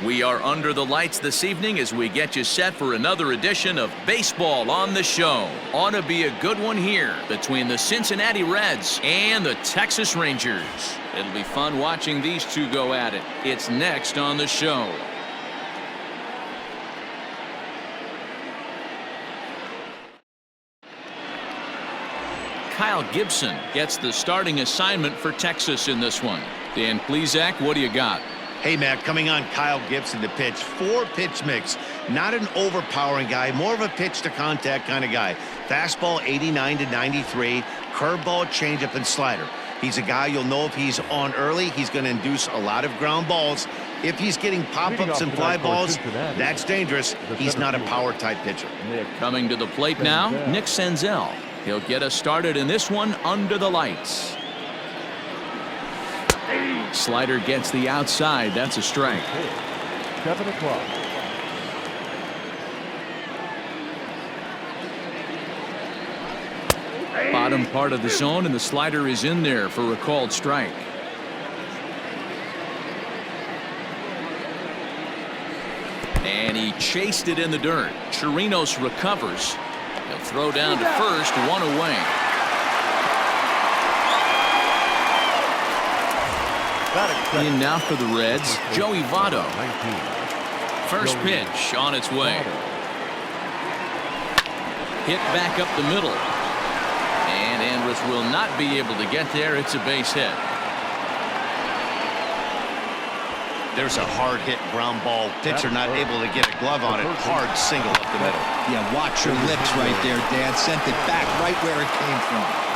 We are under the lights this evening as we get you set for another edition of Baseball on the Show. Ought to be a good one here between the Cincinnati Reds and the Texas Rangers. It'll be fun watching these two go at it. It's next on the show. Kyle Gibson gets the starting assignment for Texas in this one. Dan Plesac, what do you got? Hey, Matt, coming on Kyle Gibson to pitch. 4-pitch mix. Not an overpowering guy, more of a pitch-to-contact kind of guy. Fastball 89 to 93, curveball, changeup, and slider. He's a guy you'll know if he's on early, he's going to induce a lot of ground balls. If he's getting pop-ups and fly balls, that's dangerous. He's not a power-type pitcher. Coming to the plate now, Nick Senzel. He'll get us started in this one under the lights. Slider gets the outside. That's a strike. 7 o'clock. Bottom part of the zone, and the slider is in there for a called strike. And he chased it in the dirt. Chirinos recovers. He'll throw down to first, one away. In now for the Reds, Joey Votto. First pitch on its way. Hit back up the middle. And Andrus will not be able to get there. It's a base hit. There's a hard hit ground ball. Pitcher not able to get a glove on it. Hard single up the middle. Yeah, watch your lips right there, Dan. Sent it back right where it came from.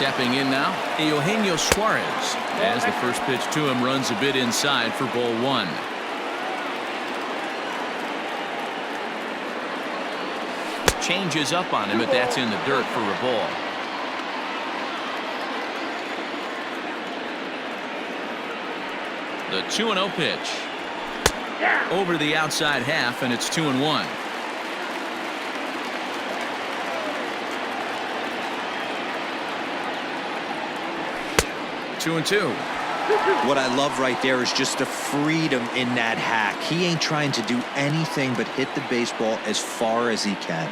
Stepping in now, Eugenio Suarez, as the first pitch to him runs a bit inside for ball one. Changes up on him, but that's in the dirt for a ball. The 2-0 pitch. Over the outside half, and it's 2-1. 2-2. What I love right there is just the freedom in that hack. He ain't trying to do anything but hit the baseball as far as he can.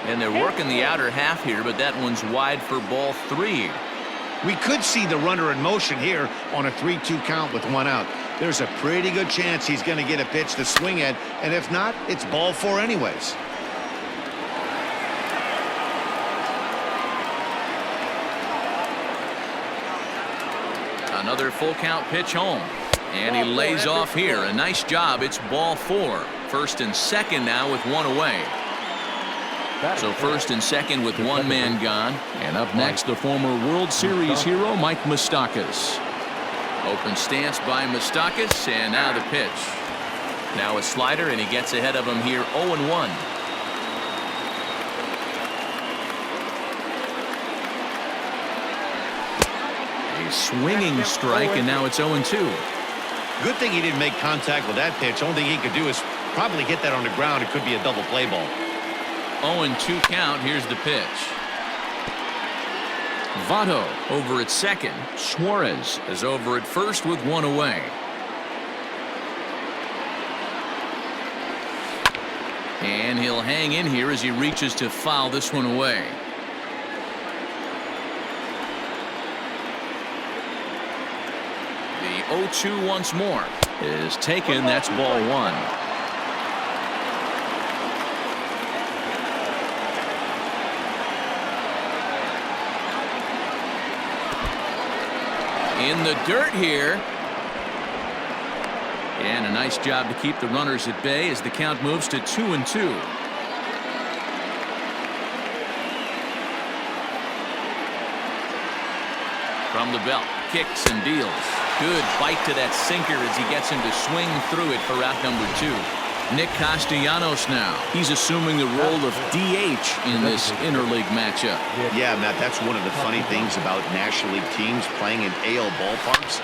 And they're working the outer half here, but that one's wide for ball three. We could see the runner in motion here on a 3-2 count with one out. There's a pretty good chance he's going to get a pitch to swing at, and if not, it's ball four anyways. Another full count pitch home, and he lays off here. A nice job. It's ball four. First and second now with one away. So first and second with one man gone. And up next, the former World Series hero Mike Moustakas. Open stance by Moustakas, and now the pitch. Now a slider, and he gets ahead of him here 0-1. Swinging strike, and now it's 0-2. Good thing he didn't make contact with that pitch. Only thing he could do is probably hit that on the ground. It could be a double play ball. 0-2 count. Here's the pitch. Votto over at second. Suarez is over at first with one away. And he'll hang in here as he reaches to foul this one away. The 0-2 once more is taken. That's ball one. In the dirt here. And a nice job to keep the runners at bay as the count moves to 2-2. From the belt, kicks and deals. Good bite to that sinker as he gets him to swing through it for out number two. Nick Castellanos now. He's assuming the role of DH in this interleague matchup. Yeah, Matt, that's one of the funny things about National League teams playing in AL ballparks.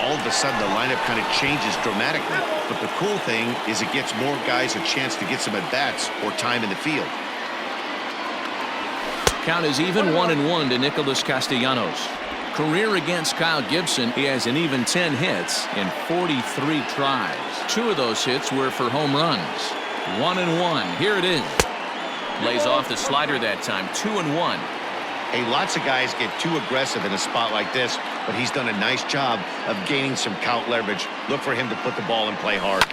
All of a sudden, the lineup kind of changes dramatically. But the cool thing is it gets more guys a chance to get some at-bats or time in the field. Count is even 1-1 to Nicholas Castellanos. Career against Kyle Gibson, he has an even 10 hits in 43 tries. 2 of those hits were for home runs. 1-1. Here it is. Lays off the slider that time. 2-1. Hey, lots of guys get too aggressive in a spot like this, but he's done a nice job of gaining some count leverage. Look for him to put the ball and play hard.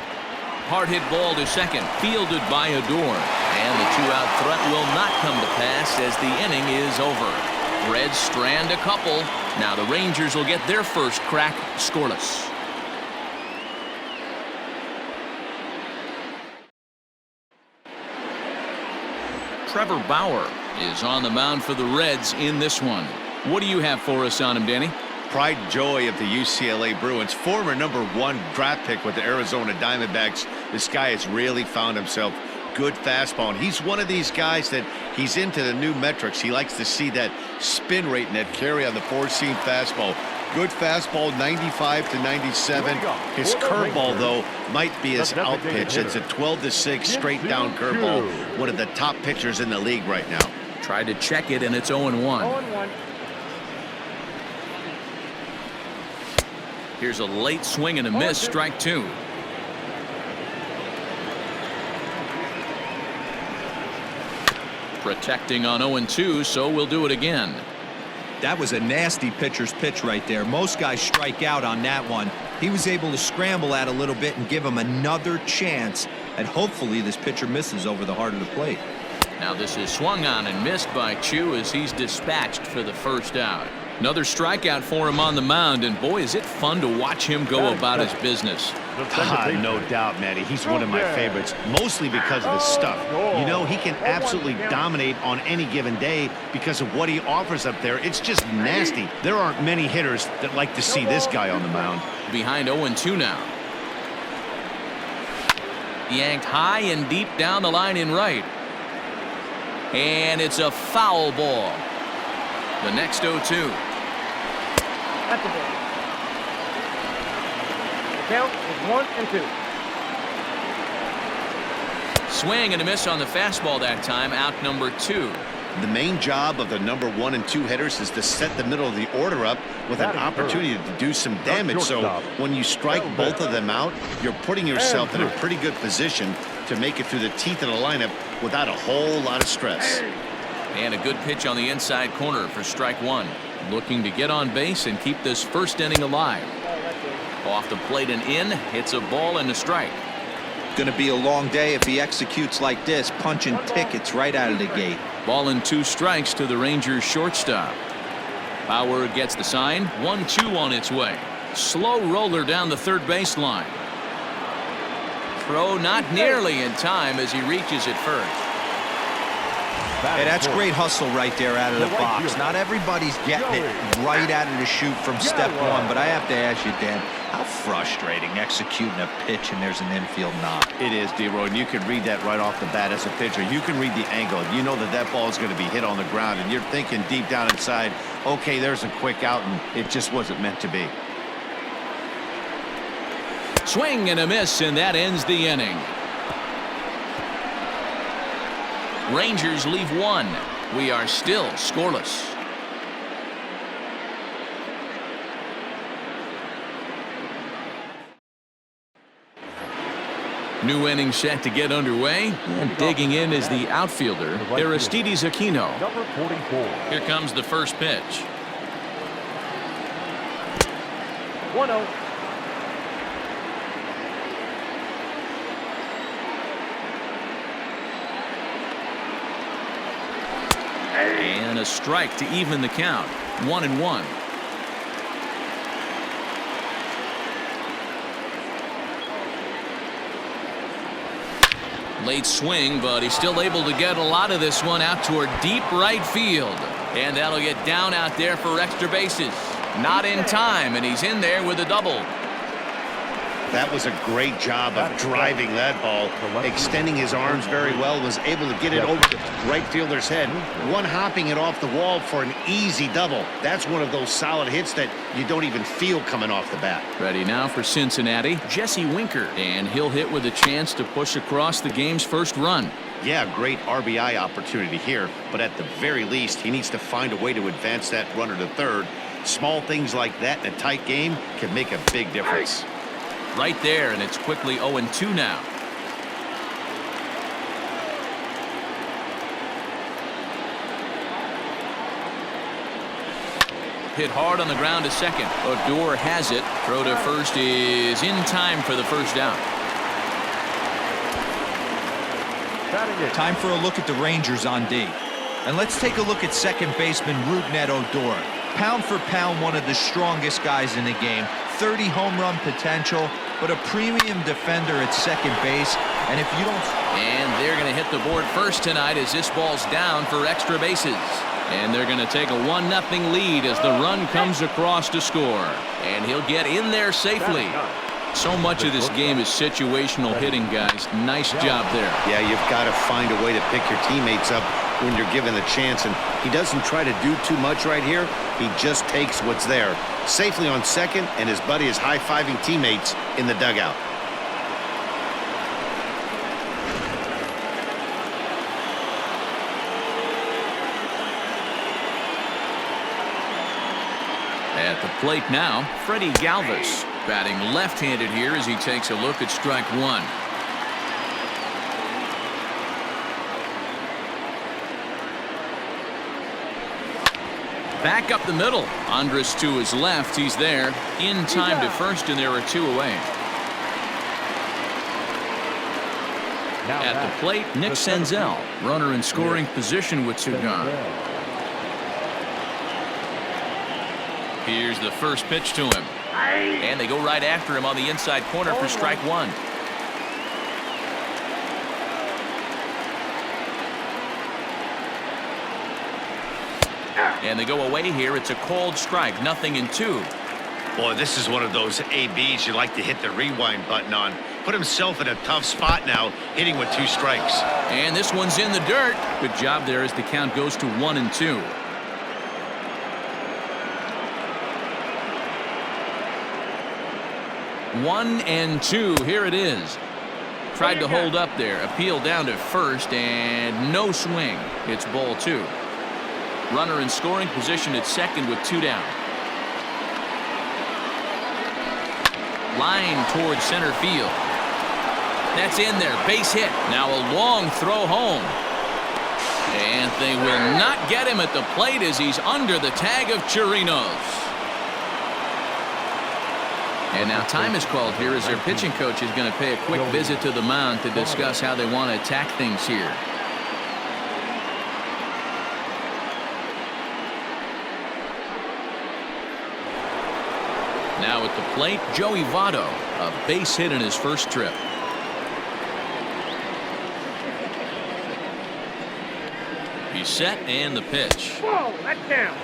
Hard hit ball to second, fielded by Odor. And the 2-out threat will not come to pass as the inning is over. Reds strand a couple. Now the Rangers will get their first crack scoreless. Trevor Bauer is on the mound for the Reds in this one. What do you have for us on him, Danny? Pride and joy of the UCLA Bruins, former #1 draft pick with the Arizona Diamondbacks. This guy has really found himself. Good fastball, and he's one of these guys that he's into the new metrics. He likes to see that spin rate and that carry on the four-seam fastball. Good fastball, 95 to 97. His curveball, though, might be his out pitch. It's a 12-6 straight down curveball. One of the top pitchers in the league right now. Tried to check it, and it's 0-1. Here's a late swing and a miss, strike 2. Protecting on 0-2, so we'll do it again. That was a nasty pitcher's pitch right there. Most guys strike out on that one. He was able to scramble at a little bit and give him another chance, and hopefully this pitcher misses over the heart of the plate. Now this is swung on and missed by Chu as he's dispatched for the first out. Another strikeout for him on the mound, and boy, is it fun to watch him go about his business. No doubt, Matty. He's one of my favorites, mostly because of his stuff. You know, he can absolutely dominate on any given day because of what he offers up there. It's just nasty. There aren't many hitters that like to see this guy on the mound. Behind 0-2 now. Yanked high and deep down the line in right. And it's a foul ball. The next 0-2. At the ball. The count is 1-2. Swing and a miss on the fastball that time. Out number 2. The main job of the #1 and 2 hitters is to set the middle of the order up with an opportunity to do some damage. So when you strike both of them out, you're putting yourself in a pretty good position to make it through the teeth of the lineup without a whole lot of stress. And a good pitch on the inside corner for strike 1. Looking to get on base and keep this first inning alive. Off the plate and in, hits a ball and a strike. Going to be a long day if he executes like this, punching tickets right out of the gate. Ball and 2 strikes to the Rangers shortstop. Bauer gets the sign. 1-2 on its way. Slow roller down the third baseline. Throw not nearly in time as he reaches it first. Hey, that's great hustle right there out of the box. Not everybody's getting it right out of the chute from step 1, but I have to ask you, Dan, how frustrating executing a pitch and there's an infield knock. It is, D-Roy, and you can read that right off the bat as a pitcher. You can read the angle. You know that that ball is going to be hit on the ground, and you're thinking deep down inside, okay, there's a quick out, and it just wasn't meant to be. Swing and a miss, and that ends the inning. Rangers leave 1. We are still scoreless. New inning set to get underway, and digging in is the outfielder, Aristides Aquino. Number 44. Here comes the first pitch. 1-0. And a strike to even the count. 1-1. Late swing, but he's still able to get a lot of this one out toward deep right field. And that'll get down out there for extra bases. Not in time, and he's in there with a double. That was a great job of driving that ball, extending his arms very well, was able to get it over the right fielder's head, one hopping it off the wall for an easy double. That's one of those solid hits that you don't even feel coming off the bat. Ready now for Cincinnati, Jesse Winker, and he'll hit with a chance to push across the game's first run. Yeah, great RBI opportunity here, but at the very least, he needs to find a way to advance that runner to third. Small things like that in a tight game can make a big difference. Right there, and it's quickly 0-2 now. Hit hard on the ground to second. Odor has it. Throw to first is in time for the first down. Time for a look at the Rangers on D. And let's take a look at second baseman Rougned Odor. Pound for pound, one of the strongest guys in the game. 30 home run potential, but a premium defender at second base. And if you don't... And they're going to hit the board first tonight as this ball's down for extra bases. And they're going to take a 1-0 lead as the run comes across to score. And he'll get in there safely. So much of this game is situational hitting, guys. Nice job there. Yeah, you've got to find a way to pick your teammates up when you're given the chance. And he doesn't try to do too much right here. He just takes what's there. Safely on second, and his buddy is high-fiving teammates in the dugout. At the plate now, Freddie Galvis, batting left-handed here as he takes a look at strike one. Back up the middle. Andrus to his left. He's there in time to first, and there are two away. At the plate, Nick Senzel, runner in scoring position with two gone. Here's the first pitch to him. And they go right after him on the inside corner for strike one. And they go away here. It's a called strike, 0-2. Boy, this is one of those ABs you like to hit the rewind button on. Put himself in a tough spot now, hitting with two strikes. And this one's in the dirt. Good job there as the count goes to 1-2. One and two. Here it is. Tried to hold up there. Appeal down to first and no swing. It's ball two. Runner in scoring position at second with two down. Line towards center field. That's in there. Base hit. Now a long throw home. And they will not get him at the plate as he's under the tag of Chirinos. And now time is called here as their pitching coach is going to pay a quick visit to the mound to discuss how they want to attack things here. Now at the plate, Joey Votto, a base hit in his first trip. He's set and the pitch. Whoa, that's down.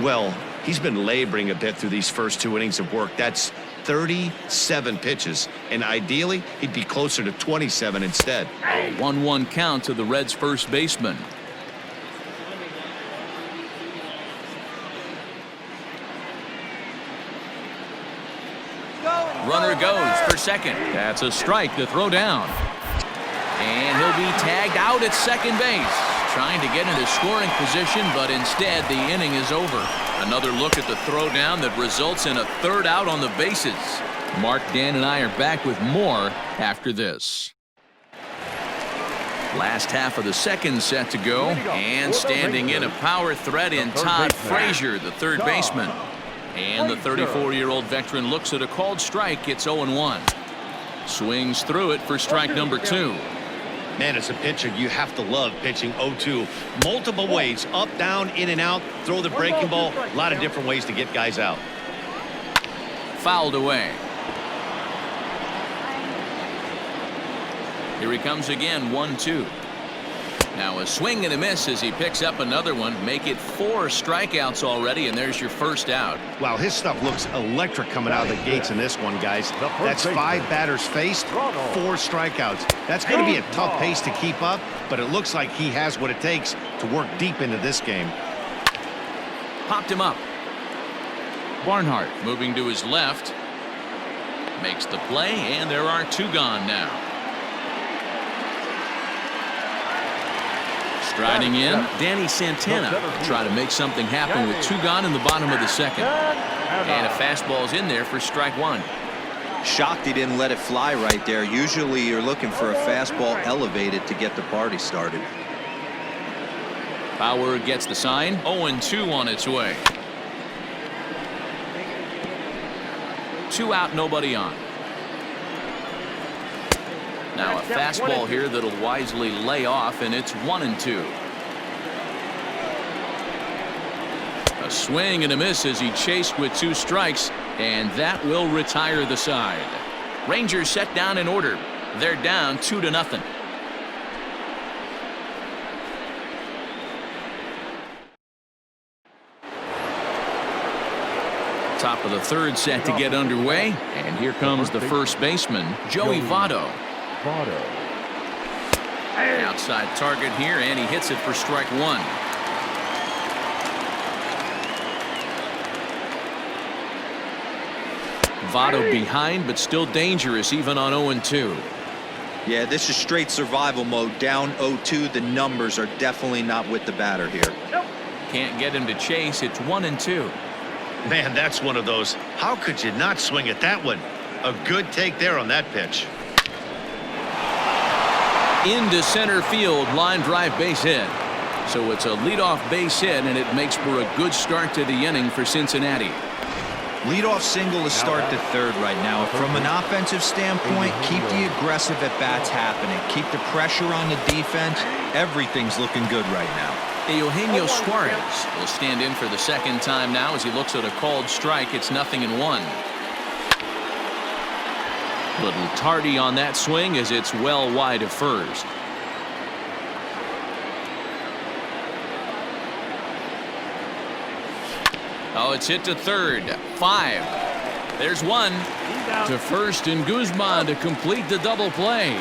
Well, he's been laboring a bit through these first two innings of work. That's 37 pitches, and ideally he'd be closer to 27 instead. A 1-1 count to the Reds' first baseman. Runner goes for second. That's a strike to throw down. And he'll be tagged out at second base. Trying to get into scoring position, but instead the inning is over. Another look at the throw down that results in a third out on the bases. Mark, Dan, and I are back with more after this. Last half of the second set to go, and standing in a power threat in Todd Frazier, the third baseman. And the 34-year-old veteran looks at a called strike. It's 0-1. Swings through it for strike number two. Man, as a pitcher, you have to love pitching 0-2. Multiple ways, up, down, in and out, throw the breaking ball. A lot of different ways to get guys out. Fouled away. Here he comes again, 1-2. Now a swing and a miss as he picks up another one. Make it 4 strikeouts already, and there's your first out. Wow, his stuff looks electric coming out of the gates in this one, guys. That's 5 batters faced, 4 strikeouts. That's going to be a tough pace to keep up, but it looks like he has what it takes to work deep into this game. Popped him up. Barnhart moving to his left. Makes the play, and there are 2 gone now. Striding in, Danny Santana will try to make something happen with 2 gone in the bottom of the second. And a fastball's in there for strike 1. Shocked he didn't let it fly right there. Usually you're looking for a fastball elevated to get the party started. Bauer gets the sign. 0-2 on its way. 2 out, nobody on. Now a fastball here that'll wisely lay off, and it's 1-2. A swing and a miss as he chased with 2 strikes, and that will retire the side. Rangers set down in order. They're down 2-0. Top of the 3rd set to get underway, and here comes the first baseman, Joey Votto. Outside target here, and he hits it for strike 1. Votto behind, but still dangerous even on 0-2. Yeah, this is straight survival mode. Down 0-2. The numbers are definitely not with the batter here. Can't get him to chase. It's 1-2. Man, that's one of those. How could you not swing at that one? A good take there on that pitch. Into center field, line drive, base hit. So it's a leadoff base hit, and it makes for a good start to the inning for Cincinnati. Leadoff single to start the 3rd right now. From an offensive standpoint, keep the aggressive at-bats happening. Keep the pressure on the defense. Everything's looking good right now. Eugenio Suarez will stand in for the 2nd time now as he looks at a called strike. It's 0-1. Little tardy on that swing as it's well wide of first. Oh, it's hit to 3rd. 5. There's 1 to first, and Guzman to complete the double play.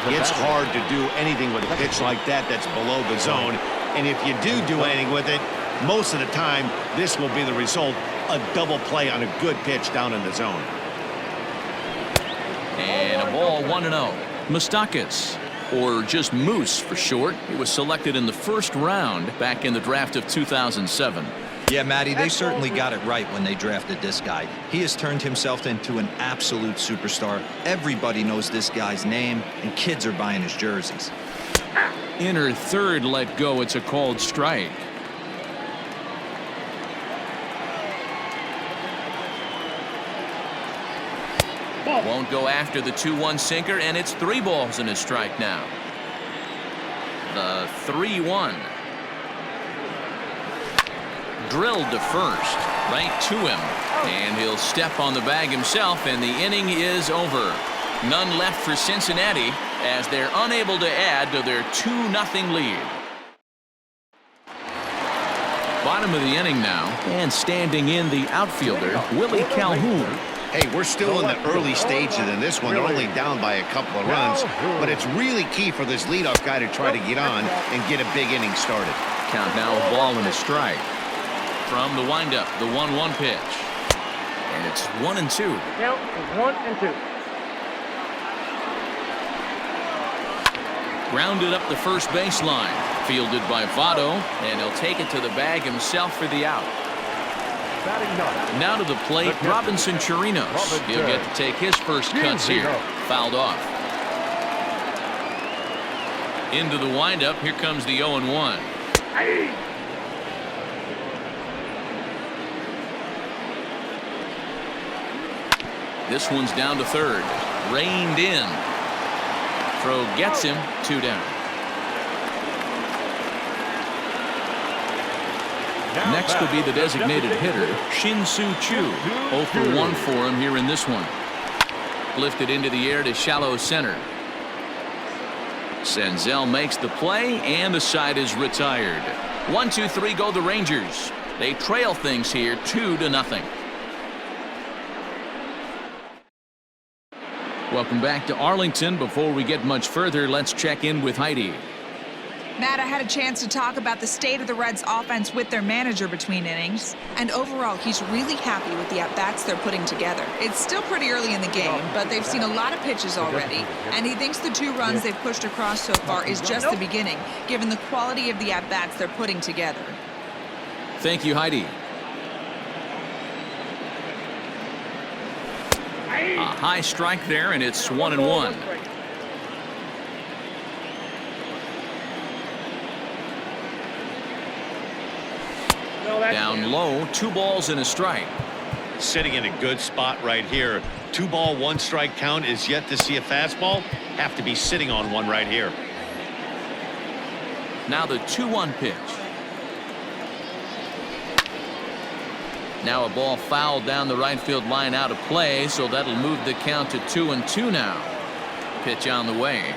It's hard to do anything with a pitch like that that's below the zone. And if you do anything with it, most of the time, this will be the result. A double play on a good pitch down in the zone. And a ball 1-0. Moustakas, or just Moose for short. He was selected in the 1st round back in the draft of 2007. Yeah, Matty, they certainly got it right when they drafted this guy. He has turned himself into an absolute superstar. Everybody knows this guy's name, and kids are buying his jerseys. Inner 3rd let go. It's a called strike. Won't go after the 2-1 sinker, and it's 3 balls and a strike now. The 3-1. Drilled to first, right to him, and he'll step on the bag himself, and the inning is over. None left for Cincinnati as they're unable to add to their 2-0 lead. Bottom of the inning now, and standing in the outfielder, Willie Calhoun. Hey, we're still in the early stages in this one. They're only down by a couple of runs, but it's really key for this leadoff guy to try to get on and get a big inning started. Count now, a ball and a strike. From the windup, the 1-1 pitch. And it's 1-2. Count is 1-2. Grounded up the first baseline. Fielded by Votto, and he'll take it to the bag himself for the out. Now to the plate, Robinson Chirinos. He'll get to take his first cuts here. Fouled off. Into the windup, here comes the 0-1. This one's down to 3rd. Reined in. Throw gets him. 2 down. Next will be the designated hitter, Shin-Soo Choo. 0 for 1 for him here in this one. Lifted into the air to shallow center. Senzel makes the play, and the side is retired. 1-2-3 go the Rangers. They trail things here 2-0. Welcome back to Arlington. Before we get much further, let's check in with Heidi. Matt, I had a chance to talk about the state of the Reds offense with their manager between innings, and overall he's really happy with the at-bats they're putting together. It's still pretty early in the game, but they've seen a lot of pitches already, and he thinks the 2 runs they've pushed across so far is just the beginning, given the quality of the at-bats they're putting together. Thank you, Heidi. A high strike there, and it's 1-1. Down low, 2 balls and a strike. Sitting in a good spot right here. 2 ball, 1 strike count is yet to see a fastball. Have to be sitting on one right here. Now the 2-1 pitch. Now a ball fouled down the right field line out of play, so that'll move the count to 2-2 now. Pitch on the way.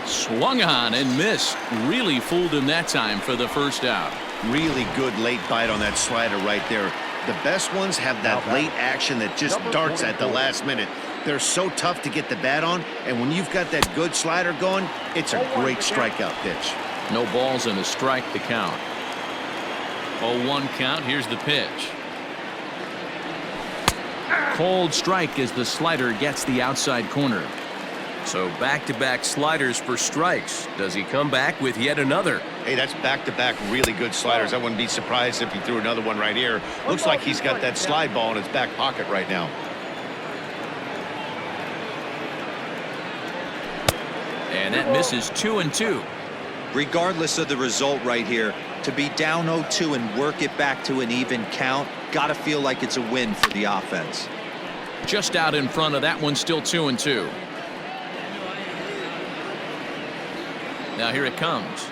Swung on and missed. Really fooled him that time for the first out. Really good late bite on that slider right there. The best ones have that late action that just darts at the last minute. They're so tough to get the bat on, and when you've got that good slider going, it's a great strikeout pitch. No balls and a strike to count. 0-1 count. Here's the pitch. Cold strike as the slider gets the outside corner. So back-to-back sliders for strikes. Does he come back with yet another? Hey, that's back-to-back really good sliders. I wouldn't be surprised if he threw another one right here. Looks like he's got that slide ball in his back pocket right now. And that misses 2-2. Regardless of the result right here, to be down 0-2 and work it back to an even count, gotta feel like it's a win for the offense. Just out in front of that one, still 2-2. Now here it comes.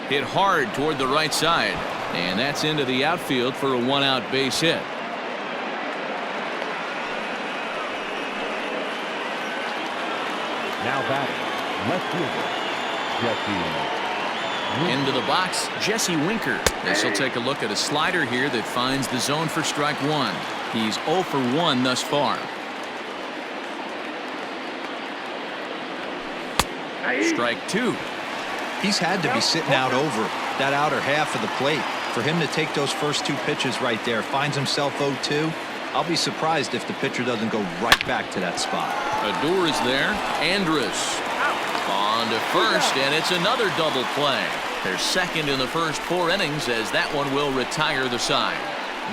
Hit hard toward the right side, and that's into the outfield for a 1-out base hit. Now batting, left fielder, Jesse. Into the box, Jesse Winker. This will take a look at a slider here that finds the zone for strike 1. He's 0 for 1 thus far. Strike 2. He's had to be sitting out over that outer half of the plate. For him to take those first 2 pitches right there, finds himself 0-2. I'll be surprised if the pitcher doesn't go right back to that spot. Adore is there. Andrus on to first, and it's another double play. They're second in the first 4 innings as that one will retire the side.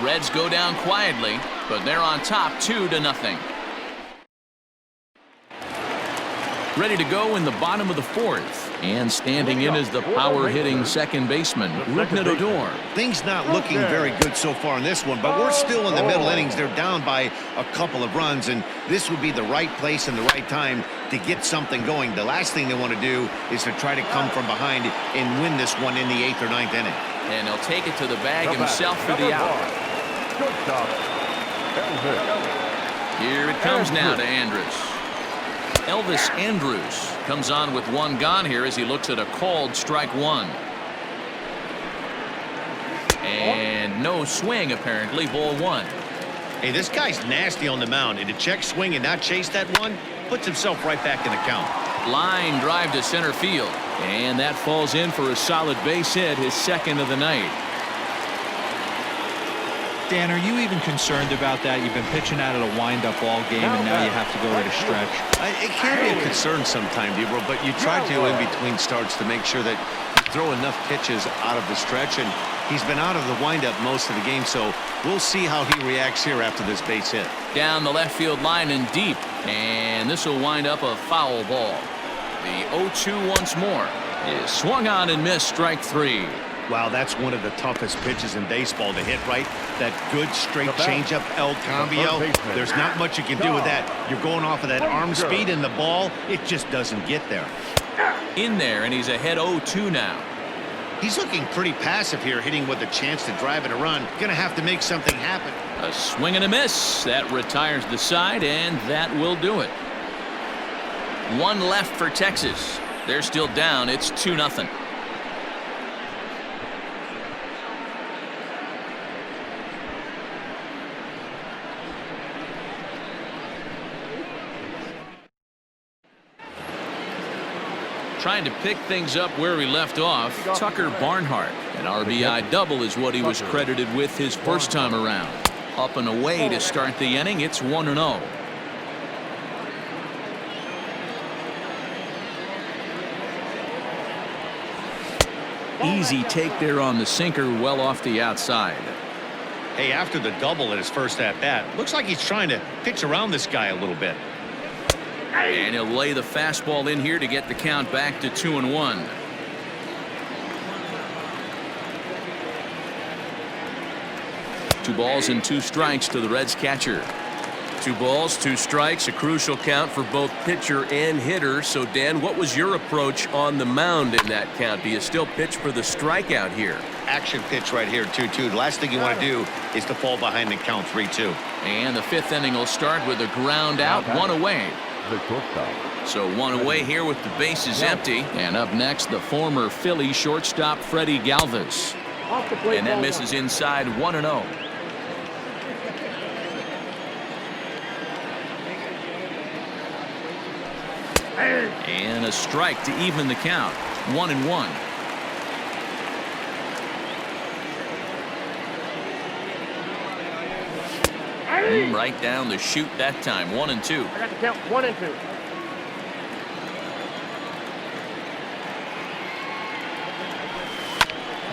Reds go down quietly, but they're on top 2-0. Ready to go in the bottom of the 4th. And standing in is the power-hitting second baseman, Rougned Odor. Things not looking very good so far in this one, but we're still in the middle innings. They're down by a couple of runs, and this would be the right place and the right time to get something going. The last thing they want to do is to try to come from behind and win this one in the 8th or 9th inning. And he'll take it to the bag himself for the out. Here it comes now to Andrus. Elvis Andrus comes on with 1 gone here as he looks at a called strike 1. And no swing, apparently. Ball 1. Hey, this guy's nasty on the mound, and to check swing and not chase that one puts himself right back in the count. Line drive to center field, and that falls in for a solid base hit, his 2nd of the night. Dan, are you even concerned about that? You've been pitching out of a wind-up all game, and now you have to go to the stretch. It can be a concern sometimes, Debro, but you try to in between starts to make sure that you throw enough pitches out of the stretch, and he's been out of the windup most of the game, so we'll see how he reacts here after this base hit. Down the left field line and deep, and this will wind up a foul ball. The 0-2 once more is swung on and missed, strike 3. Wow, that's one of the toughest pitches in baseball to hit right. That good straight changeup, El Cambio. There's not much you can do with that. You're going off of that arm speed, and the ball, it just doesn't get there. In there, and he's ahead 0-2 now. He's looking pretty passive here, hitting with a chance to drive and a run. Gonna have to make something happen. A swing and a miss. That retires the side, and that will do it. 1 left for Texas. They're still down. It's 2-0. Trying to pick things up where he left off, Tucker Barnhart. An RBI double is what he was credited with his first time around. Up and away to start the inning. It's 1-0. Easy take there on the sinker, well off the outside. Hey, after the double at his first at-bat, looks like he's trying to pitch around this guy a little bit. And he'll lay the fastball in here to get the count back to 2-1. Two balls and two strikes to the Reds catcher. 2 balls, 2 strikes, a crucial count for both pitcher and hitter. So, Dan, what was your approach on the mound in that count? Do you still pitch for the strikeout here? Action pitch right here, 2-2. The last thing you want to do is to fall behind the count 3-2. And the 5th inning will start with a ground out, 1 away. So 1 away here with the bases empty. And up next, the former Philly shortstop Freddie Galvis. And that misses inside, 1-0. And a strike to even the count. 1-1. Right down the chute that time. 1-2. I got the count 1-2.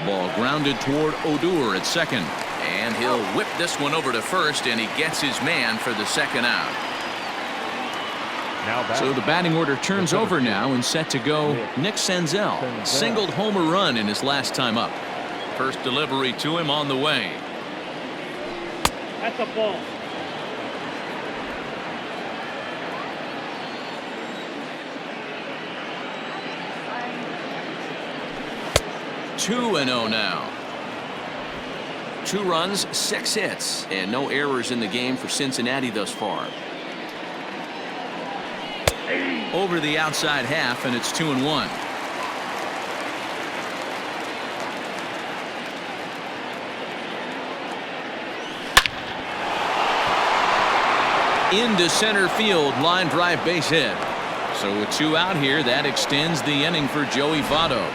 Ball grounded toward Odor at second. And he'll whip this one over to first, and he gets his man for the second out. So the batting order turns over now, and set to go Nick Senzel. Singled homer run in his last time up. First delivery to him on the way. That's a ball. Two and 0 now. 2 runs, 6 hits, and no errors in the game for Cincinnati thus far. Over the outside half, and it's 2-1. Into center field, line drive base hit. So with 2 out here, that extends the inning for Joey Votto.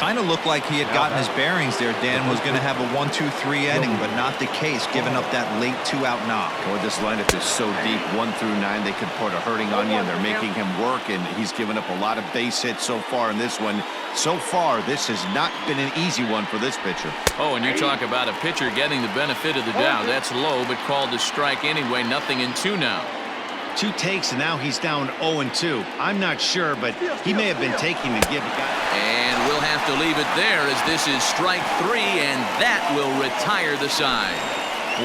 Kind of looked like he had gotten his bearings there. Dan was going to have a 1-2-3 inning, but not the case, giving up that late 2-out knock. Boy, this lineup is so deep, 1 through 9. They could put a hurting on you, and they're making him work, and he's given up a lot of base hits so far in this one. So far, this has not been an easy one for this pitcher. Oh, and you talk about a pitcher getting the benefit of the doubt. That's low, but called to strike anyway. 0-2 now. 2 takes, and now he's down 0-2. I'm not sure, but he may have been taking the give. And we'll have to leave it there, as this is strike 3, and that will retire the side.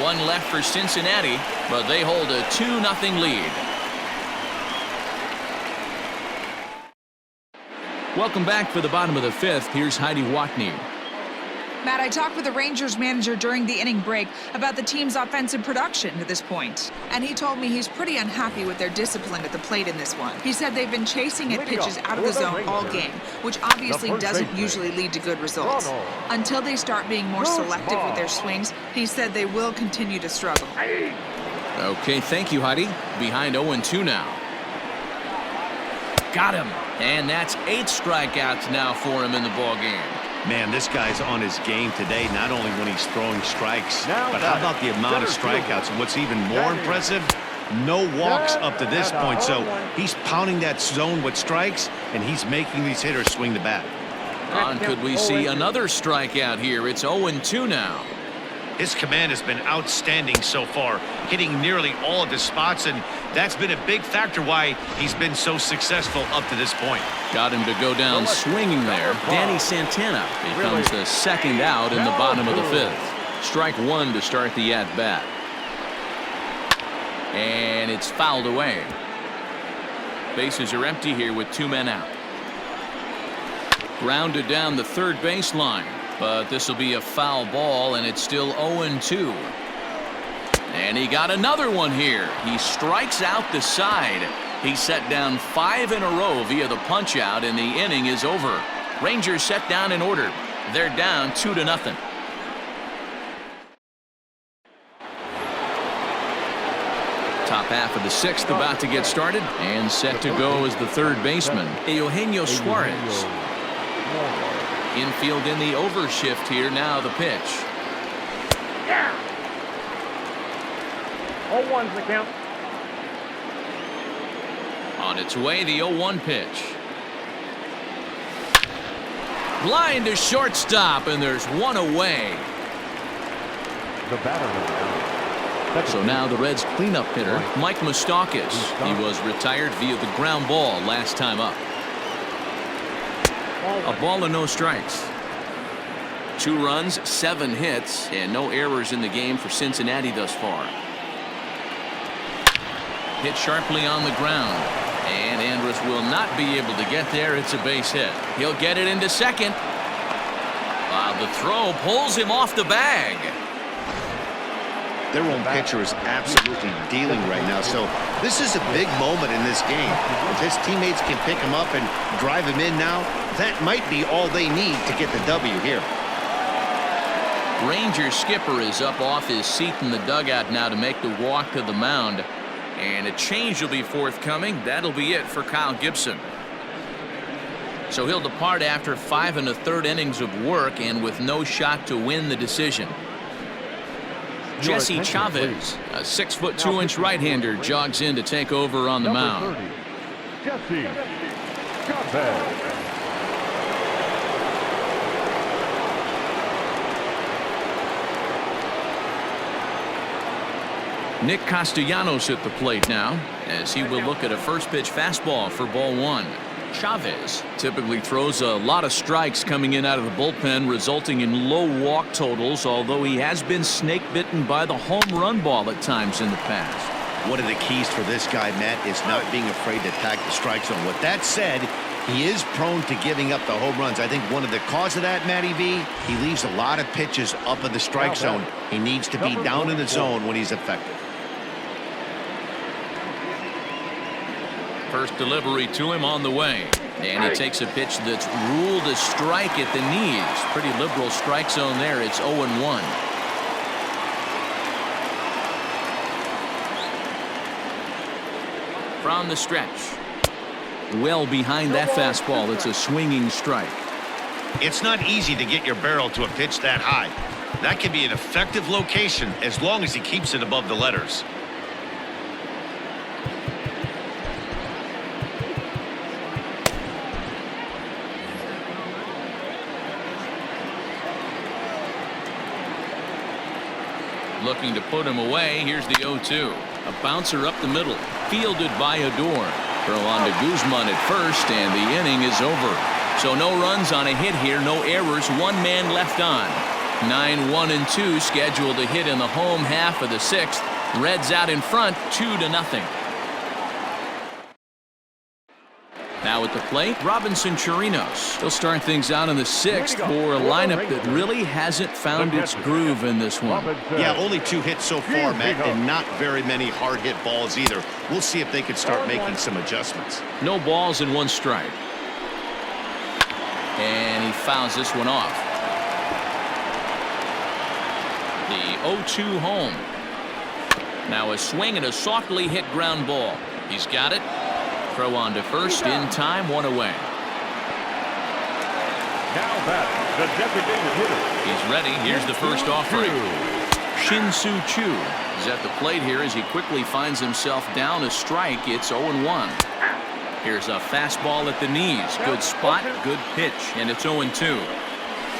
1 left for Cincinnati, but they hold a 2-0 lead. Welcome back for the bottom of the 5th. Here's Heidi Watney. Matt, I talked with the Rangers manager during the inning break about the team's offensive production to this point. And he told me he's pretty unhappy with their discipline at the plate in this one. He said they've been chasing at pitches out of the zone all game, which obviously doesn't usually lead to good results. Until they start being more selective with their swings, he said they will continue to struggle. Okay, thank you, Heidi. Behind 0-2 now. Got him. And that's 8 strikeouts now for him in the ballgame. Man, this guy's on his game today, not only when he's throwing strikes, but how about the amount of strikeouts? And what's even more impressive, no walks up to this point. So he's pounding that zone with strikes, and he's making these hitters swing the bat. Could we see another strikeout here? It's 0-2 now. His command has been outstanding so far, hitting nearly all of his spots, and that's been a big factor why he's been so successful up to this point. Got him to go down swinging there. Danny Santana becomes the second out in the bottom of the 5th. Strike 1 to start the at-bat. And it's fouled away. Bases are empty here with 2 men out. Grounded down the third baseline. But this will be a foul ball, and it's still 0-2. And he got another one here. He strikes out the side. He set down 5 in a row via the punch-out, and the inning is over. Rangers set down in order. They're down 2-0. Top Top half of the sixth about to get started, and set to go as the third baseman, Eugenio Suarez. Infield in the overshift here. Now the pitch. 0-1's the count. On its way, the 0-1 pitch. Line to shortstop, and there's one away. The batter. So now the Reds' cleanup hitter, Mike Moustakas. He was retired via the ground ball last time up. A ball and no strikes. 2 runs, 7 hits, and no errors in the game for Cincinnati thus far. Hit sharply on the ground, and Andrus will not be able to get there. It's a base hit. He'll get it into second. While the throw pulls him off the bag. Their own pitcher is absolutely dealing right now, so this is a big moment in this game. If his teammates can pick him up and drive him in now, that might be all they need to get the W here. Ranger skipper is up off his seat in the dugout now to make the walk to the mound. And a change will be forthcoming. That'll be it for Kyle Gibson. So he'll depart after 5 1/3 innings of work and with no shot to win the decision. Jesse Chavez, a 6'2" right-hander, jogs in to take over on the mound. Jesse Chavez. Nick Castellanos at the plate now, as he will look at a first pitch fastball for ball 1. Chavez typically throws a lot of strikes coming in out of the bullpen, resulting in low walk totals, although he has been snake bitten by the home run ball at times in the past. One of the keys for this guy, Matt, is not being afraid to attack the strike zone. With that said, he is prone to giving up the home runs. I think one of the cause of that, Matty V, he leaves a lot of pitches up in the strike zone. He needs to be down in the zone when he's effective. First delivery to him on the way, and he takes a pitch that's ruled a strike at the knees. Pretty liberal strike zone there. It's 0-1. From the stretch, well behind that fastball. It's a swinging strike. It's not easy to get your barrel to a pitch that high. That can be an effective location as long as he keeps it above the letters. Looking to put him away. Here's the 0-2. A bouncer up the middle, fielded by Adore. Throw on to Guzman at first, and the inning is over. So no runs on a hit here, no errors, 1 man left on. 9-1-2 scheduled to hit in the home half of the 6th. Reds out in front, 2-0. Now at the plate, Robinson Chirinos. He'll start things out in the 6th for a lineup that really hasn't found its groove in this one. Yeah, only 2 hits so far, Matt, and not very many hard hit balls either. We'll see if they can start making some adjustments. No balls and 1 strike. And he fouls this one off. The 0-2 home. Now a swing and a softly hit ground ball. He's got it. Throw on to first in time, 1 away. Now back, the designated hitter. He's ready. Here's the first offering. Shin-Soo Choo is at the plate here as he quickly finds himself down a strike. It's 0-1. Here's a fastball at the knees. Good spot, good pitch, and it's 0-2.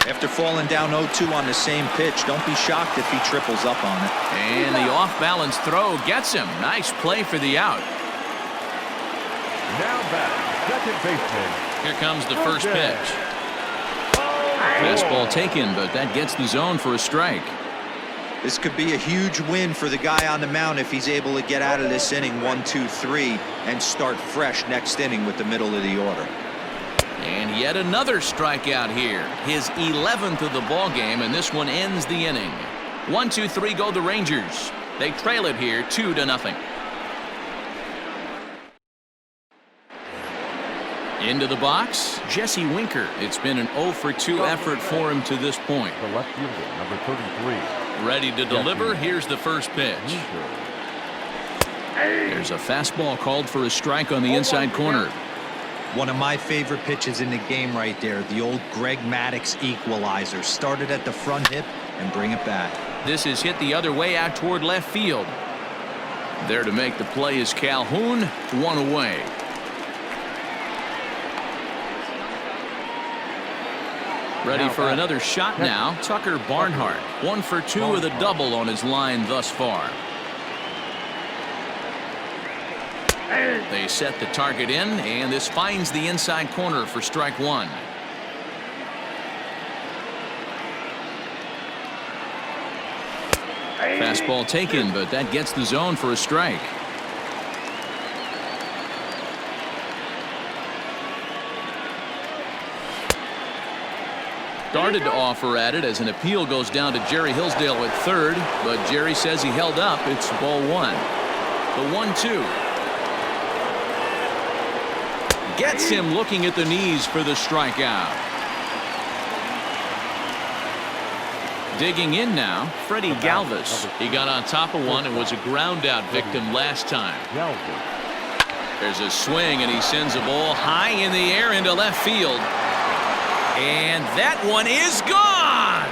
After falling down 0-2 on the same pitch, don't be shocked if he triples up on it. And the off-balance throw gets him. Nice play for the out. Now back, second baseman. Here comes the first pitch. Fastball taken, but that gets the zone for a strike. This could be a huge win for the guy on the mound if he's able to get out of this inning 1-2-3 and start fresh next inning with the middle of the order. And yet another strikeout here. His 11th of the ball game, and this one ends the inning. 1-2-3 go the Rangers. They trail it here 2-0. Into the box, Jesse Winker. It's been an 0-for-2 effort for him to this point. The left fielder, number 33. Ready to deliver. Here's the first pitch. There's a fastball called for a strike on the inside corner. One of my favorite pitches in the game right there, the old Greg Maddux equalizer. Started at the front hip and bring it back. This is hit the other way out toward left field. There to make the play is Calhoun, one away. Ready for another shot now, Tucker Barnhart. 1 for 2 with a double on his line thus far. They set the target in, and this finds the inside corner for strike one. Fastball taken, but that gets the zone for a strike. Started to offer at it as an appeal goes down to Jerry Hillsdale at third, but Jerry says he held up. It's ball one. The 1-2. Gets him looking at the knees for the strikeout. Digging in now, Freddie Galvis. He got on top of one and was a ground out victim last time. There's a swing and he sends a ball high in the air into left field. And that one is gone.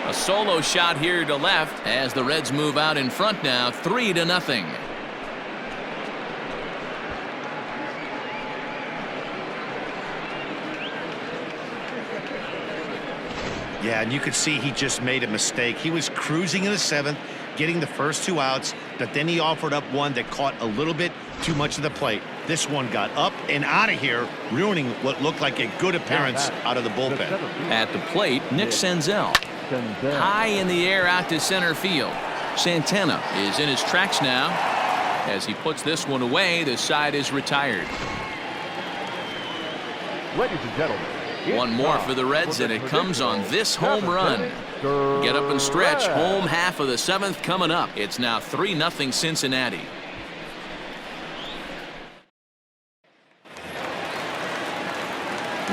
A solo shot here to left as the Reds move out in front now, 3-0. Yeah, and you could see he just made a mistake. He was cruising in the 7th, getting the first 2 outs, but then he offered up one that caught a little bit too much of the plate. This one got up and out of here, ruining what looked like a good appearance out of the bullpen. At the plate, Nick Senzel. High in the air out to center field. Santana is in his tracks now. As he puts this one away, the side is retired. Ladies and gentlemen, one more for the Reds, and it comes on this home run. Get up and stretch. Home half of the 7th coming up. It's now 3-0 Cincinnati.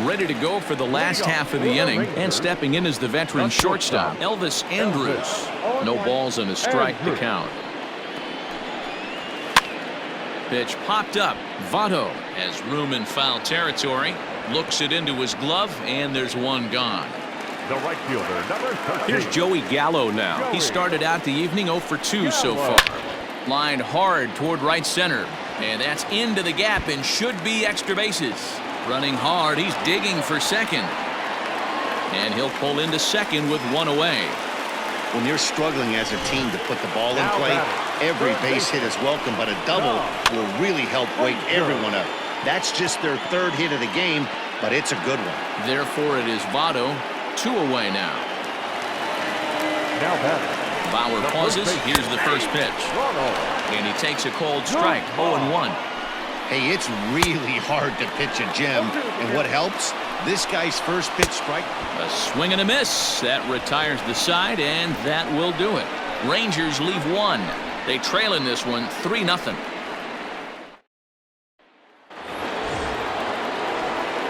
Ready to go for the last half of the inning, and stepping in is the veteran shortstop, Elvis Andrus. No balls and a strike to count. Pitch popped up. Votto has room in foul territory. Looks it into his glove, and there's one gone. The right fielder, number 13. Here's Joey Gallo now. He started out the evening 0 for 2 so far. Lined hard toward right center, and that's into the gap and should be extra bases. Running hard, he's digging for second. And he'll pull into second with one away. When you're struggling as a team to put the ball in play, every base hit is welcome, but a double will really help wake everyone up. That's just their 3rd hit of the game, but it's a good one. Therefore, it is Votto, 2 away now. Now batting. Bauer pauses. Here's the first pitch. And he takes a cold strike, 0-1. Hey, it's really hard to pitch a gem, and what helps? This guy's first pitch strike. A swing and a miss. That retires the side, and that will do it. Rangers leave one. They trail in this one, 3-0.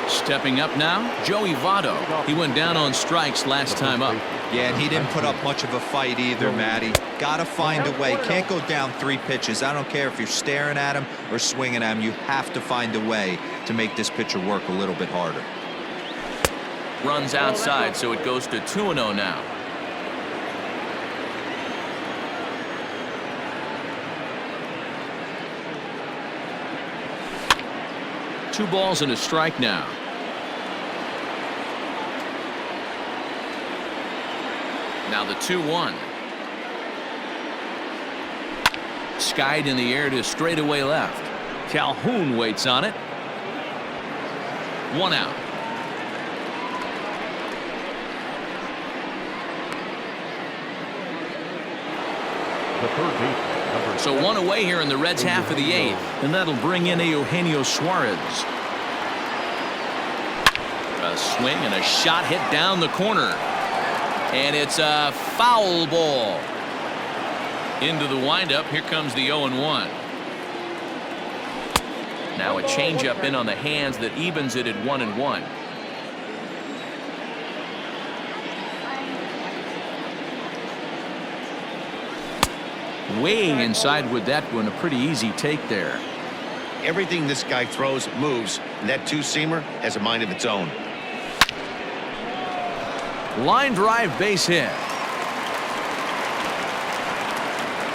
Stepping up now, Joey Votto. He went down on strikes last time up. Yeah, and he didn't put up much of a fight either, Matty. Gotta find a way. Can't go down 3 pitches. I don't care if you're staring at him or swinging at him. You have to find a way to make this pitcher work a little bit harder. Runs outside, so it goes to 2-0 now. Two balls and a strike now. Now the 2-1. Skied in the air to straightaway left. Calhoun waits on it. 1 out. The 3rd baseman, So 1 away here in the Reds' half of the 8th, and that'll bring in Eugenio Suarez. A swing and a shot hit down the corner. And it's a foul ball. Into the windup. Here comes the 0-1. Now a changeup in on the hands that evens it at 1-1. way inside with that one. A pretty easy take there. Everything this guy throws moves, and that two-seamer has a mind of its own. Line drive base hit.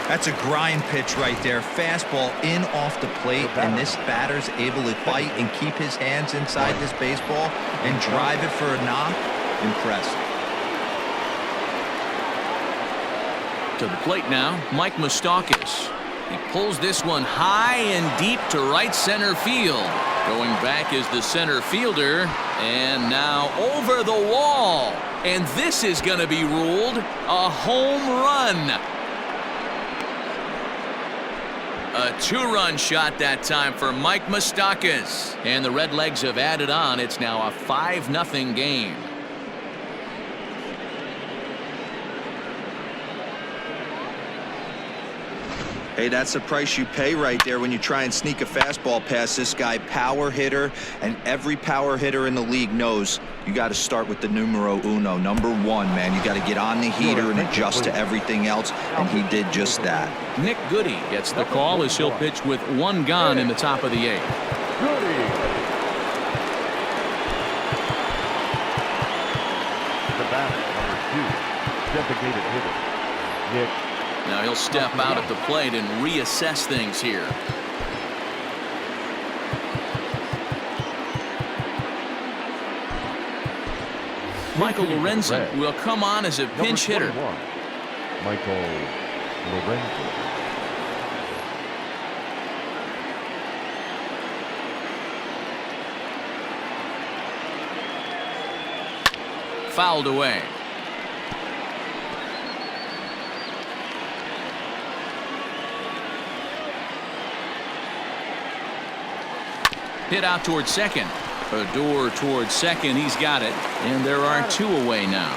That's a grind pitch right there. Fastball in off the plate, and this batter's able to fight and keep his hands inside this baseball and drive it for a knock. Impressive. To the plate now, Mike Moustakas. He pulls this one high and deep to right center field. Going back is the center fielder, and now over the wall. And this is going to be ruled a home run. A two-run shot that time for Mike Moustakas. And the Redlegs have added on. It's now a 5-0 game. Hey, that's the price you pay right there when you try and sneak a fastball past this guy. Power hitter, and every power hitter in the league knows you got to start with the numero uno, number one, man. You got to get on the heater and adjust to everything else, and he did just that. Nick Goody gets the call as he'll pitch with one gone in the top of the 8th. Goody. The batter, number 2, designated hitter, Nick. Now he'll step out at the plate and reassess things here. Michael Lorenzen will come on as a pinch hitter. Michael Lorenzen. Fouled away. Hit out towards second. Odor towards second. He's got it. And there are 2 away now.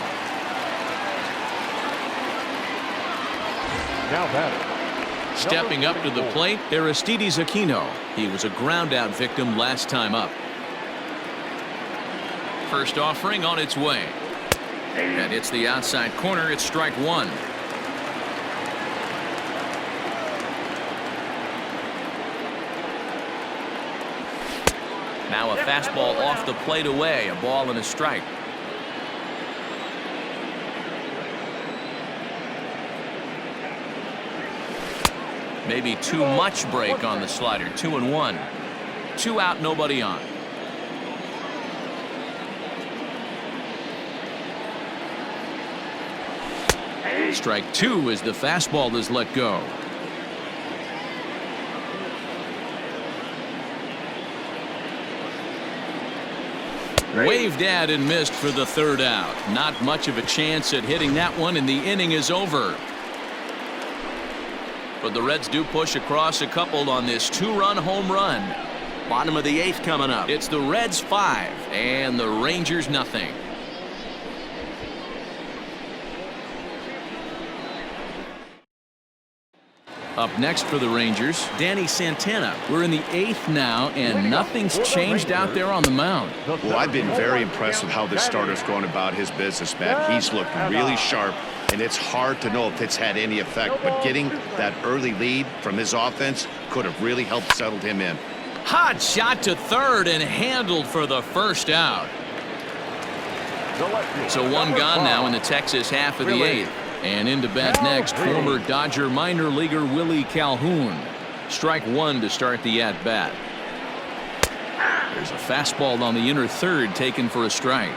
Now batter. Stepping up to the plate, Aristides Aquino. He was a ground out victim last time up. First offering on its way. And it's the outside corner. It's strike 1. Now a fastball off the plate away, a ball and a strike. Maybe too much break on the slider. 2-1. 2 out, nobody on. Strike 2 as the fastball is let go. Waved at and missed for the 3rd out. Not much of a chance at hitting that one, and the inning is over. But the Reds do push across a couple on this 2-run home run. Bottom of the 8th coming up. It's the Reds 5 and the Rangers nothing. Up next for the Rangers, Danny Santana. We're in the 8th now, and nothing's changed out there on the mound. Well, I've been very impressed with how this starter's going about his business, Matt. He's looked really sharp, and it's hard to know if it's had any effect, but getting that early lead from his offense could have really helped settle him in. Hot shot to third and handled for the 1st out. So 1 gone now in the Texas half of the 8th. And into bat next, former Dodger minor leaguer Willie Calhoun. Strike 1 to start the at-bat. There's a fastball on the inner 3rd taken for a strike.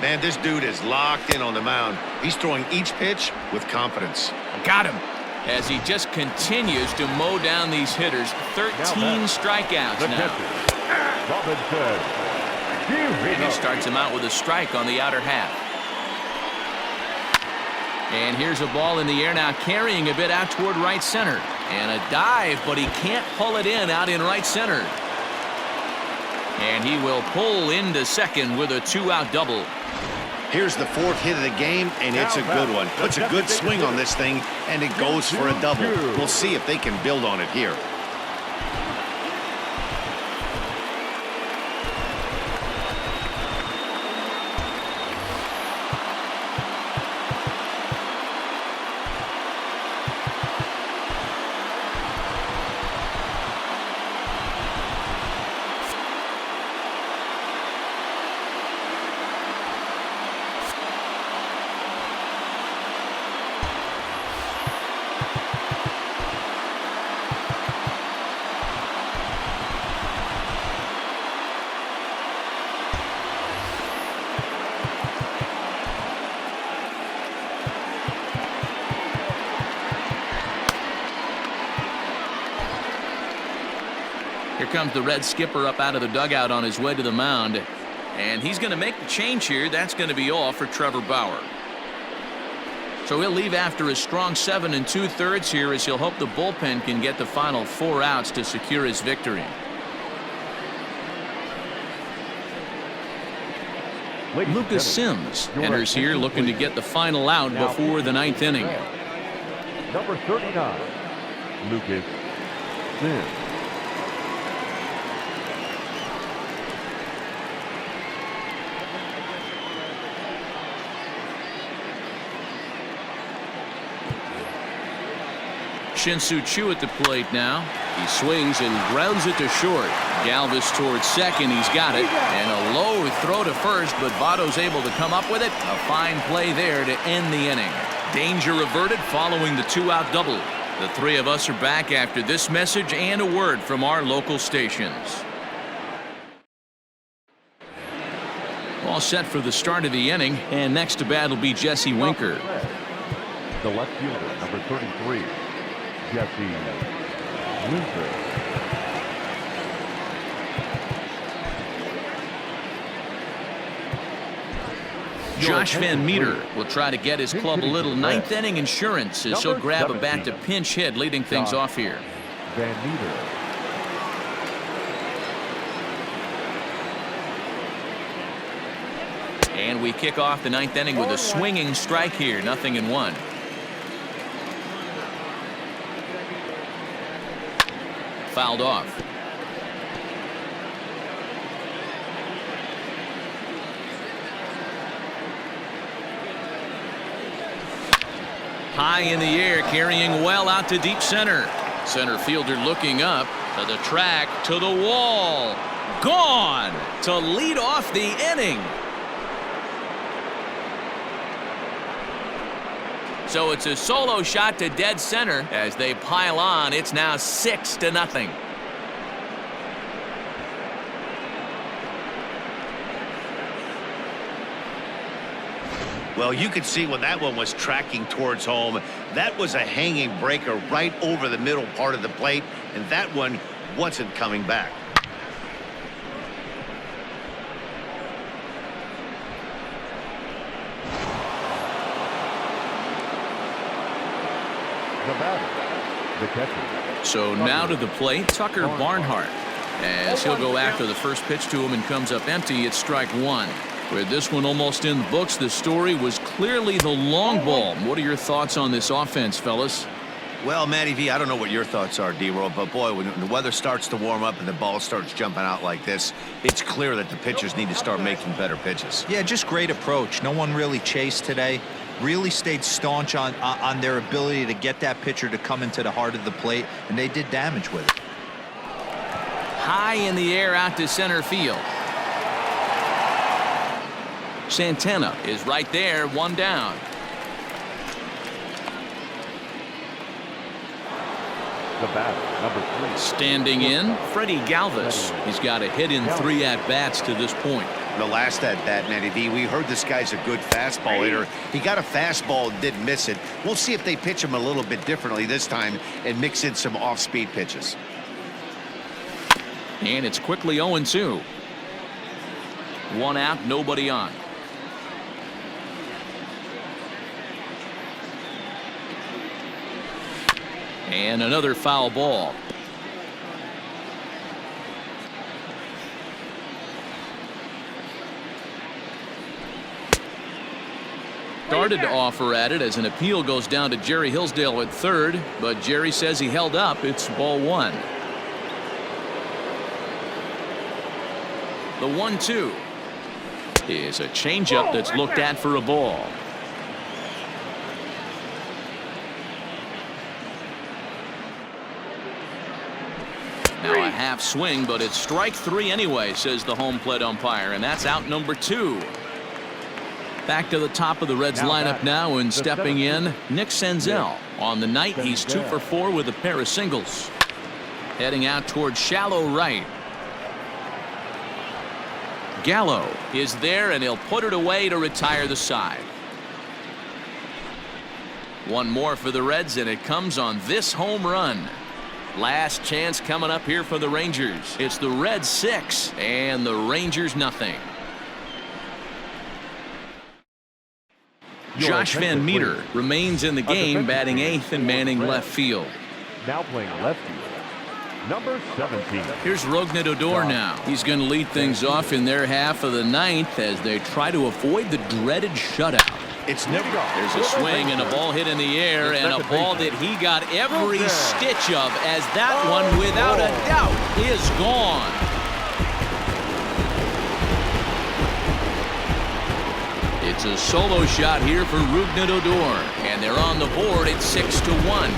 Man, this dude is locked in on the mound. He's throwing each pitch with confidence. Got him. As he just continues to mow down these hitters. 13 strikeouts now. And he starts him out with a strike on the outer half. And here's a ball in the air now, carrying a bit out toward right center. And a dive, but he can't pull it in out in right center. And he will pull into second with a 2-out double. Here's the 4th hit of the game, and it's a good one. Puts a good swing on this thing, and it goes for a double. We'll see if they can build on it here. Here comes the Red skipper up out of the dugout on his way to the mound. And he's going to make the change here. That's going to be all for Trevor Bauer. So he'll leave after his strong 7 2/3 here, as he'll hope the bullpen can get the final 4 outs to secure his victory. Lucas Sims enters here looking to get the final out before the 9th inning. Number 39, Lucas Sims. Shin-Soo Choo at the plate now. He swings and grounds it to short. Galvis towards second. He's got it. And a low throw to first, but Votto's able to come up with it. A fine play there to end the inning. Danger averted following the 2-out double. The three of us are back after this message and a word from our local stations. All set for the start of the inning, and next to bat will be Jesse Winker. The left fielder, number 33, Jesse Winker. Josh Van Meter will try to get his club a little 9th inning insurance as he'll grab a bat to pinch hit, leading things off here. Van Meter. And we kick off the 9th inning with a swinging strike here, 0-1. Fouled off. High in the air, carrying well out to deep center. Center fielder looking up to the track, to the wall. Gone to lead off the inning. So it's a solo shot to dead center as they pile on. It's now 6-0. Well, you could see when that one was tracking towards home, that was a hanging breaker right over the middle part of the plate, and that one wasn't coming back. The batter, the catcher. So now to the plate, Tucker Barnhart, as he'll go after the first pitch to him and comes up empty. It's strike one. With this one almost in the books, the story was clearly the long ball. What are your thoughts on this offense, fellas? Well, Matty V, I don't know what your thoughts are, D-Roll, but boy, when the weather starts to warm up and the ball starts jumping out like this, it's clear that the pitchers need to start making better pitches. Yeah, just great approach. No one really chased today. Really stayed staunch on their ability to get that pitcher to come into the heart of the plate, and they did damage with it. High in the air out to center field. Santana is right there, one down. The batter, number 3. Standing in, Freddie Galvis. He's got a hit in 3 at-bats to this point. The last at-bat, Matty V, we heard this guy's a good fastball hitter. He got a fastball and didn't miss it. We'll see if they pitch him a little bit differently this time and mix in some off-speed pitches. And it's quickly 0-2. 1 out, nobody on. And another foul ball. Started to offer at it as an appeal goes down to Jerry Hillsdale at third, but Jerry says he held up. It's ball 1. The 1-2 is a changeup that's looked at for a ball. Now a half swing, but it's strike 3 anyway, says the home plate umpire, and that's out number 2. Back to the top of the Reds lineup now, and stepping in, Nick Senzel. On the night, he's 2 for 4 with a pair of singles. Heading out towards shallow right. Gallo is there, and he'll put it away to retire the side. One more for the Reds, and it comes on this home run. Last chance coming up here for the Rangers. It's the Reds 6 and the Rangers nothing. Josh Van Meter remains in the game, batting 8th and manning left field. Now playing left field, number 17. Here's Rougned Odor now. He's going to lead things off in their half of the 9th as they try to avoid the dreaded shutout. It's never There's a swing and a ball hit in the air, and a ball that he got every stitch of, as that one, without a doubt, is gone. It's a solo shot here for Rougned Odor, and they're on the board at 6-1.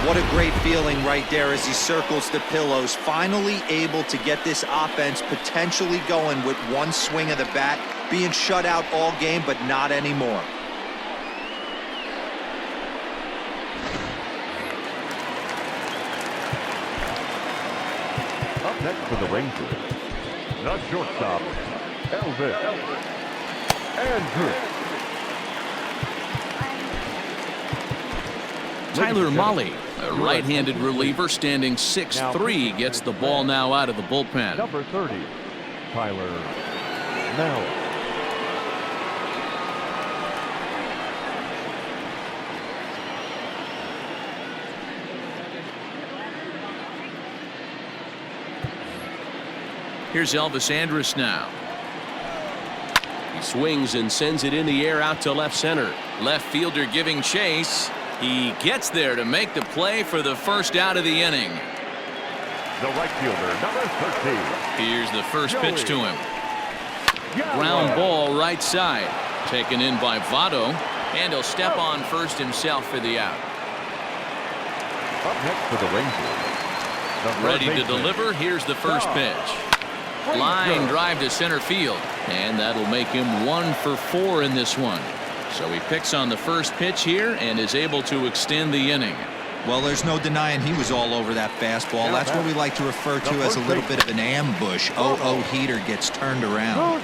What a great feeling right there as he circles the pillows, finally able to get this offense potentially going with one swing of the bat, being shut out all game, but not anymore. Up next for the Rangers, the shortstop, Elvis Andrews. Tyler Mahle, a right-handed reliever standing 6'3", gets the ball now out of the bullpen. Number 30, Tyler Mahle. Here's Elvis Andrus now. He swings and sends it in the air out to left center. Left fielder giving chase. He gets there to make the play for the first out of the inning. The right fielder, number 13. Here's the first pitch to him. Ground ball right side. Taken in by Votto. And he'll step on first himself for the out. Up next for the Rangers. Ready to deliver. Here's the first pitch. Line drive to center field. And that'll make him 1 for 4 in this one. So he picks on the first pitch here and is able to extend the inning. Well, there's no denying he was all over that fastball. That's what we like to refer to as a little bit of an ambush. heater gets turned around.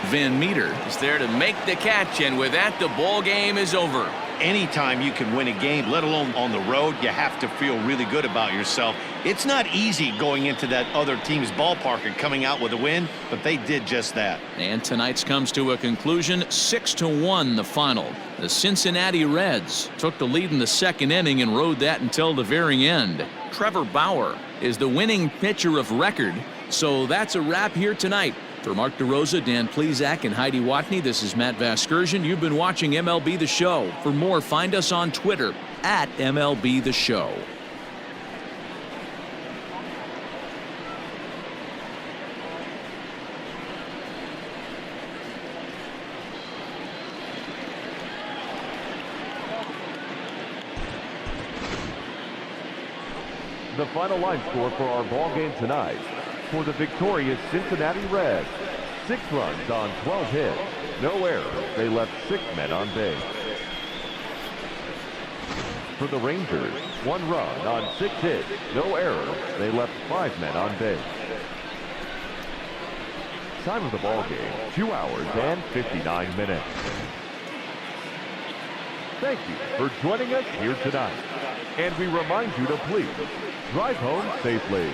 Van Meter is there to make the catch, and with that, the ball game is over. Anytime you can win a game, let alone on the road, you have to feel really good about yourself. It's not easy going into that other team's ballpark and coming out with a win, but they did just that. And tonight's comes to a conclusion, 6-1 the final. The Cincinnati Reds took the lead in the second inning and rode that until the very end. Trevor Bauer is the winning pitcher of record. So that's a wrap here tonight. For Mark DeRosa, Dan Plesac, and Heidi Watney, this is Matt Vasgersian. You've been watching MLB The Show. For more, find us on Twitter at MLB The Show. The final line score for our ball game tonight. For the victorious Cincinnati Reds, 6 runs on 12 hits, no errors. They left 6 men on base. For the Rangers, 1 run on 6 hits, no errors. They left 5 men on base. Time of the ball game, 2 hours and 59 minutes. Thank you for joining us here tonight. And we remind you to please drive home safely.